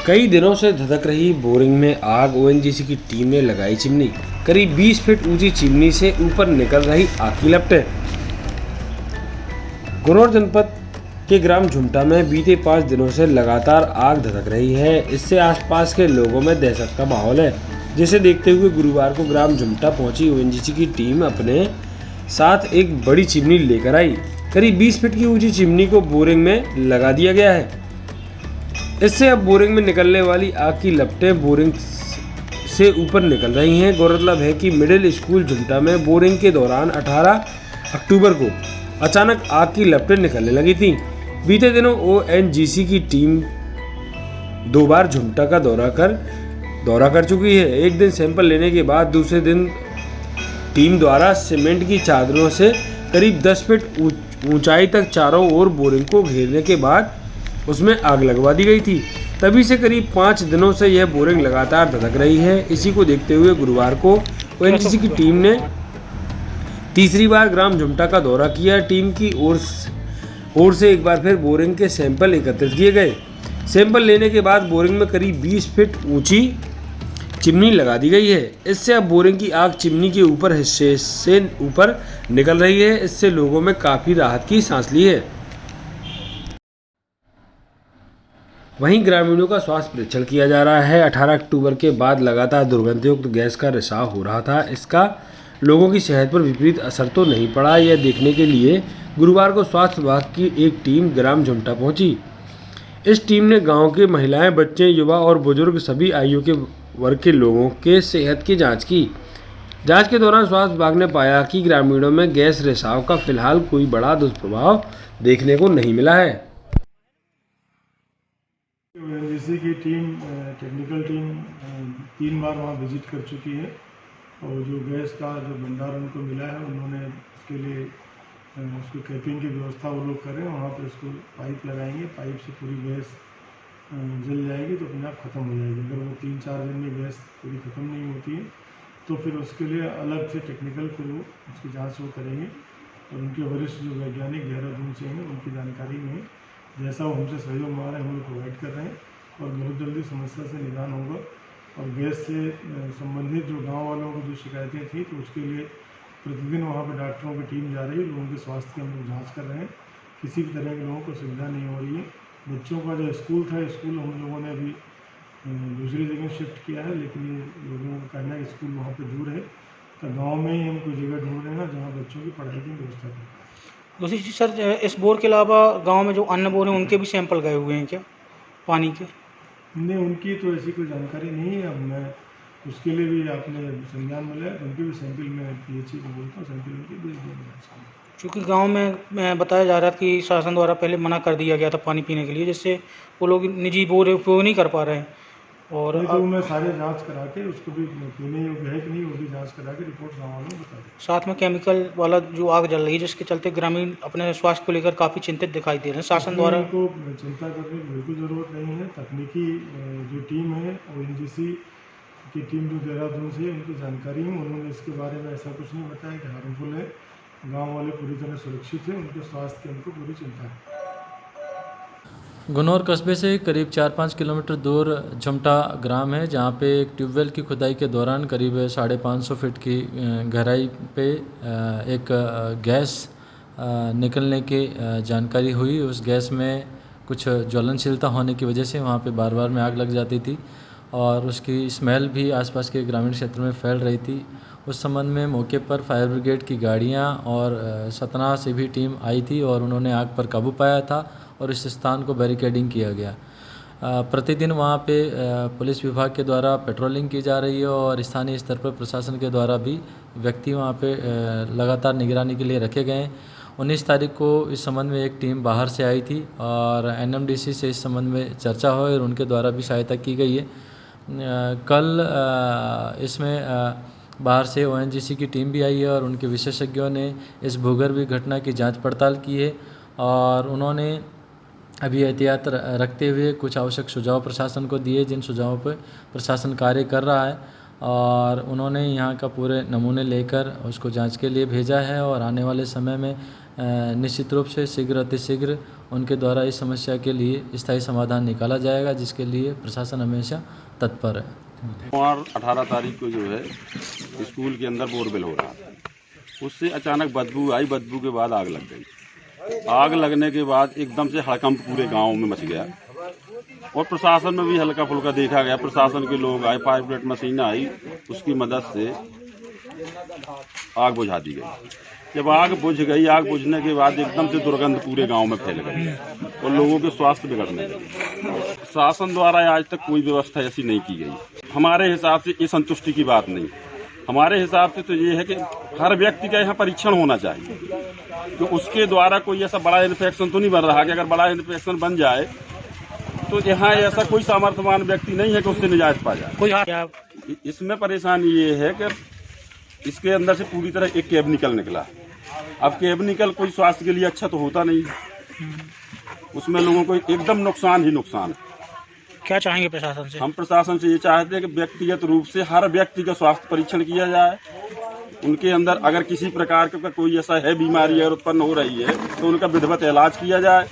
कई दिनों से धधक रही बोरिंग में आग। ओएनजीसी की टीम ने लगाई चिमनी। करीब 20 फीट ऊंची चिमनी से ऊपर निकल रही आग की लपटें। गुनौर जनपद के ग्राम झुमटा में बीते 5 दिनों से लगातार आग धधक रही है। इससे आसपास के लोगों में दहशत का माहौल है, जिसे देखते हुए गुरुवार को ग्राम झुमटा पहुंची ओएनजीसी की टीम अपने साथ एक बड़ी चिमनी लेकर आई। करीब 20 फीट की ऊंची चिमनी को बोरिंग में लगा दिया गया है। इससे अब बोरिंग में निकलने वाली आग की लपटें बोरिंग से ऊपर निकल रही हैं। गौरतलब है कि मिडिल स्कूल झुमटा में बोरिंग के दौरान 18 अक्टूबर को अचानक आग की लपटें निकलने लगी थी। बीते दिनों ओएनजीसी की टीम 2 बार झुमटा का दौरा कर चुकी है। एक दिन सैंपल लेने के बाद दूसरे दिन टीम द्वारा सीमेंट की चादरों से करीब 10 फीट ऊंचाई तक चारों ओर बोरिंग को घेरने के बाद उसमें आग लगवा दी गई थी। तभी से करीब 5 दिनों से यह बोरिंग लगातार धधक रही है। इसी को देखते हुए गुरुवार को ओएनजीसी की टीम ने तीसरी बार ग्राम झुमटा का दौरा किया। टीम की ओर से एक बार फिर बोरिंग के सैंपल एकत्रित किए गए। सैंपल लेने के बाद बोरिंग में करीब 20 फीट ऊंची चिमनी लगा दी गई है। इससे अब बोरिंग की आग चिमनी के ऊपर हिस्से से ऊपर निकल रही है। इससे लोगों में काफ़ी राहत की सांस ली है। वहीं ग्रामीणों का स्वास्थ्य परीक्षण किया जा रहा है। 18 अक्टूबर के बाद लगातार दुर्गंधयुक्त गैस का रिसाव हो रहा था। इसका लोगों की सेहत पर विपरीत असर तो नहीं पड़ा, यह देखने के लिए गुरुवार को स्वास्थ्य विभाग की एक टीम ग्राम झुमटा पहुंची। इस टीम ने गांव के महिलाएं, बच्चे, युवा और बुजुर्ग सभी आयु के वर्ग के लोगों के सेहत की जाँच की। जाँच के दौरान स्वास्थ्य विभाग ने पाया कि ग्रामीणों में गैस रिसाव का फिलहाल कोई बड़ा दुष्प्रभाव देखने को नहीं मिला है। ओएनजीसी की टीम, टेक्निकल टीम 3 बार वहाँ विजिट कर चुकी है और जो गैस का जो भंडार उनको मिला है, उन्होंने उसके लिए उसको कैपिंग की व्यवस्था वो लोग करें। वहाँ पर उसको पाइप लगाएंगे, पाइप से पूरी गैस जल जाएगी तो अपने आप ख़त्म हो जाएगी। अगर वो 3-4 दिन में गैस पूरी ख़त्म नहीं होती है तो फिर उसके लिए अलग से टेक्निकल फिर वो उसकी जाँच वो करेंगे और उनके वरिष्ठ जो वैज्ञानिक देहरादून से हैं उनकी जानकारी में जैसा वो हमसे सहयोग मांग रहे हैं हम लोग प्रोवाइड कर रहे हैं और बहुत जल्दी समस्या से निदान होगा। और गैस से संबंधित जो गांव वालों को जो शिकायतें थी तो उसके लिए प्रतिदिन वहां पर डॉक्टरों की टीम जा रही है। लोगों के स्वास्थ्य की हम लोग जाँच कर रहे हैं। किसी भी तरह के लोगों को सुविधा नहीं हो रही है। बच्चों का जो स्कूल था, स्कूल हम लोगों ने अभी दूसरी जगह शिफ्ट किया है, लेकिन ये लोगों का कहना है कि स्कूल वहाँ पर दूर है, तो गाँव में ही हम कोई जगह ढूंढ रहे हैं जहाँ बच्चों की पढ़ाई की व्यवस्था करें। दूसरी चीज़ सर, इस बोर के अलावा गांव में जो अन्य बोर हैं उनके भी सैंपल गए हुए हैं क्या पानी के? नहीं, उनकी तो ऐसी कोई जानकारी नहीं है। अब मैं उसके लिए भी आपने संज्ञान में लिया, उनके भी सैंपल में पीएचई को बोलता हूँ, सैंपल उनके भेज देंगे। क्योंकि गांव में बताया जा रहा था कि शासन द्वारा पहले मना कर दिया गया था पानी पीने के लिए, जिससे वो लोग निजी बोर उपयोग नहीं कर पा रहे हैं। और तो मैं सारे जांच करा के उसको भी पीने योग्य है कि नहीं वो भी जांच करा के रिपोर्ट गाँव वालों को बता दें। साथ में केमिकल वाला जो आग जल रही है, जिसके चलते ग्रामीण अपने स्वास्थ्य को लेकर काफ़ी चिंतित दिखाई दे रहे हैं। शासन द्वारा उनको चिंता करने की बिल्कुल ज़रूरत नहीं है। तकनीकी जो टीम है ओएनजीसी की टीम जो देहरादून से है, उनकी जानकारी है, उन्होंने इसके बारे में ऐसा कुछ नहीं बताया कि हार्मफुल है। गाँव वाले पूरी तरह सुरक्षित हैं, उनके स्वास्थ्य की उनको पूरी चिंता है। गुनौर कस्बे से करीब 4-5 किलोमीटर दूर झुमटा ग्राम है, जहाँ पे एक ट्यूबवेल की खुदाई के दौरान करीब 550 फीट की गहराई पे एक गैस निकलने की जानकारी हुई। उस गैस में कुछ ज्वलनशीलता होने की वजह से वहाँ पे बार बार में आग लग जाती थी और उसकी स्मेल भी आसपास के ग्रामीण क्षेत्र में फैल रही थी। उस संबंध में मौके पर फायर ब्रिगेड की गाड़ियाँ और सतना से भी टीम आई थी और उन्होंने आग पर काबू पाया था और इस स्थान को बैरिकेडिंग किया गया। प्रतिदिन वहाँ पे पुलिस विभाग के द्वारा पेट्रोलिंग की जा रही है और स्थानीय स्तर पर प्रशासन के द्वारा भी व्यक्ति वहाँ पे लगातार निगरानी के लिए रखे गए हैं। 19 तारीख को इस संबंध में एक टीम बाहर से आई थी और एनएमडीसी से इस संबंध में चर्चा हुई और उनके द्वारा भी सहायता की गई है। कल इसमें बाहर से ओएनजीसी की टीम भी आई है और उनके विशेषज्ञों ने इस भूगर्भीय घटना की जांच पड़ताल की है और उन्होंने अभी एहतियात रखते हुए कुछ आवश्यक सुझाव प्रशासन को दिए, जिन सुझावों पर प्रशासन कार्य कर रहा है और उन्होंने यहाँ का पूरे नमूने लेकर उसको जांच के लिए भेजा है और आने वाले समय में निश्चित रूप से शीघ्र अतिशीघ्र उनके द्वारा इस समस्या के लिए स्थायी समाधान निकाला जाएगा, जिसके लिए प्रशासन हमेशा तत्पर है। और 18 तारीख को जो है स्कूल के अंदर बोरवेल हो रहा था, उससे अचानक बदबू आई। बदबू के बाद आग लग गई। आग लगने के बाद एकदम से हड़कंप पूरे गांव में मच गया और प्रशासन में भी हल्का फुल्का देखा गया। प्रशासन के लोग आए, फायर ब्रिगेड मशीन आई, उसकी मदद से आग बुझा दी गई। जब आग बुझ गई, आग बुझने के बाद एकदम से दुर्गंध पूरे गांव में फैल गई और लोगों के स्वास्थ्य बिगड़ने लगे। शासन द्वारा आज तक कोई व्यवस्था ऐसी नहीं की गई। हमारे हिसाब से ये संतुष्टि की बात नहीं। हमारे हिसाब से तो ये है कि हर व्यक्ति का यहाँ परीक्षण होना चाहिए, तो उसके द्वारा कोई ऐसा बड़ा इन्फेक्शन तो नहीं बन रहा कि अगर बड़ा इन्फेक्शन बन जाए तो यहाँ ऐसा कोई सामर्थ्यवान व्यक्ति नहीं है कि उससे निजात पा जाए। इसमें परेशानी ये है कि इसके अंदर से पूरी तरह एक केमिकल निकला। अब केमिकल कोई स्वास्थ्य के लिए अच्छा तो होता नहीं, उसमें लोगों को एकदम नुकसान ही नुकसान है। क्या चाहेंगे प्रशासन से? हम प्रशासन से ये चाहते हैं कि व्यक्तिगत रूप से हर व्यक्ति का स्वास्थ्य परीक्षण किया जाए। उनके अंदर अगर किसी प्रकार का कोई ऐसा है बीमारी अगर उत्पन्न हो रही है तो उनका विधिवत इलाज किया जाए।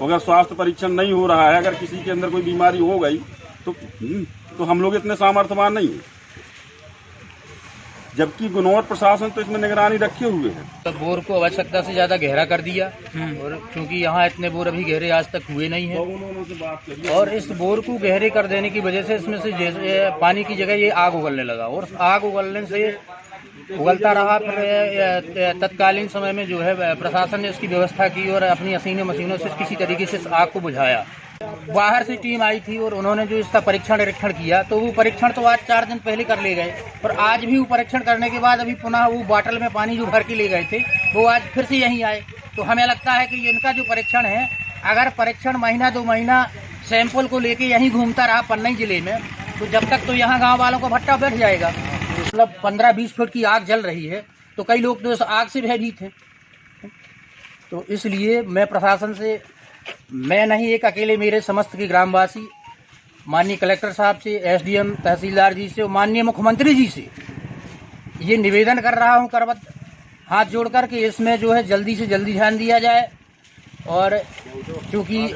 अगर स्वास्थ्य परीक्षण नहीं हो रहा है, अगर किसी के अंदर कोई बीमारी हो गई तो हम लोग इतने सामर्थ्यवान नहीं हैं। जबकि गुनौर प्रशासन तो इसमें निगरानी रखे हुए है। तो बोर को आवश्यकता से ज्यादा गहरा कर दिया और क्योंकि यहाँ इतने बोर अभी गहरे आज तक हुए नहीं है और इस बोर को गहरे कर देने की वजह से इसमें से पानी की जगह ये आग उगलने लगा और आग उगलने से उगलता रहा। फिर तत्कालीन समय में जो है प्रशासन ने उसकी व्यवस्था की और अपनी मशीनों से किसी तरीके से इस आग को बुझाया। बाहर से टीम आई थी और उन्होंने जो इसका परीक्षण किया तो वो परीक्षण तो आज 4 दिन पहले कर ले गए और आज भी वो परीक्षण करने के बाद अभी पुनः वो बॉटल में पानी जो भर के ले गए थे वो आज फिर से यहीं आए। तो हमें लगता है कि इनका जो परीक्षण है, अगर परीक्षण महीना 2 महीना सैंपल को लेके यहीं घूमता रहा पन्ना जिले में तो जब तक तो यहाँ गाँव वालों को भट्टा बैठ जाएगा। मतलब 15-20 फुट की आग जल रही है तो कई लोग तो इस आग से भयभीत हैं। तो इसलिए मैं प्रशासन से, मैं नहीं एक अकेले, मेरे समस्त के ग्रामवासी माननीय कलेक्टर साहब से, एसडीएम तहसीलदार जी से और माननीय मुख्यमंत्री जी से ये निवेदन कर रहा हूँ करवत हाथ जोड़कर कि इसमें जो है जल्दी से जल्दी ध्यान दिया जाए। और क्योंकि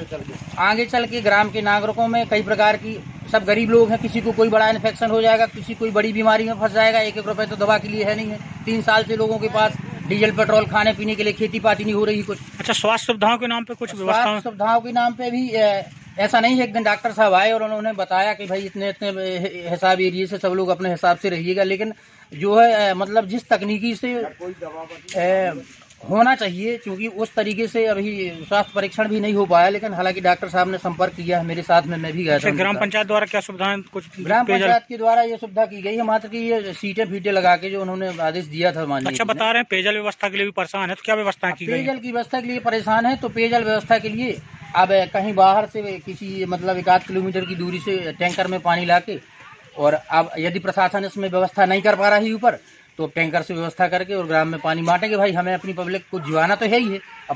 आगे चल के ग्राम के नागरिकों में कई प्रकार की, सब गरीब लोग हैं, किसी को कोई बड़ा इन्फेक्शन हो जाएगा, किसी कोई बड़ी बीमारी में फंस जाएगा। 1-1 रुपये तो दवा के लिए है नहीं है। 3 साल से लोगों के पास डीजल पेट्रोल खाने पीने के लिए खेती पाती नहीं हो रही कुछ। अच्छा, स्वास्थ्य सुविधाओं के नाम पे कुछ व्यवस्था? स्वास्थ्य सुविधाओं के नाम पे भी ऐसा नहीं है। एक दिन डॉक्टर साहब आए और उन्होंने बताया कि भाई इतने इतने हिसाब एरिए से सब लोग अपने हिसाब से रहिएगा, लेकिन जो है मतलब जिस तकनीकी से होना चाहिए, क्योंकि उस तरीके से अभी स्वास्थ्य परीक्षण भी नहीं हो पाया। लेकिन हालांकि डॉक्टर साहब ने संपर्क किया है मेरे साथ में, मैं भी गया था। ग्राम पंचायत द्वारा क्या सुविधाएं? कुछ ग्राम पंचायत के द्वारा ये सुविधा की गई है मात्र कि ये सीटें फीटें लगा के जो उन्होंने आदेश दिया था माननीय। अच्छा, बता रहे हैं पेयजल व्यवस्था के लिए भी परेशान है, तो क्या व्यवस्था की गई? पेयजल की व्यवस्था के लिए परेशान है तो पेयजल व्यवस्था के लिए अब कहीं बाहर से किसी मतलब 1-8 किलोमीटर की दूरी से टैंकर में पानी लाके, और अब यदि प्रशासन इसमें व्यवस्था नहीं कर पा रही ऊपर तो टैंकर से व्यवस्था करके और ग्राम में पानी बांटेंगे। भाई हमें अपनी पब्लिक को जीवाना तो है ही है।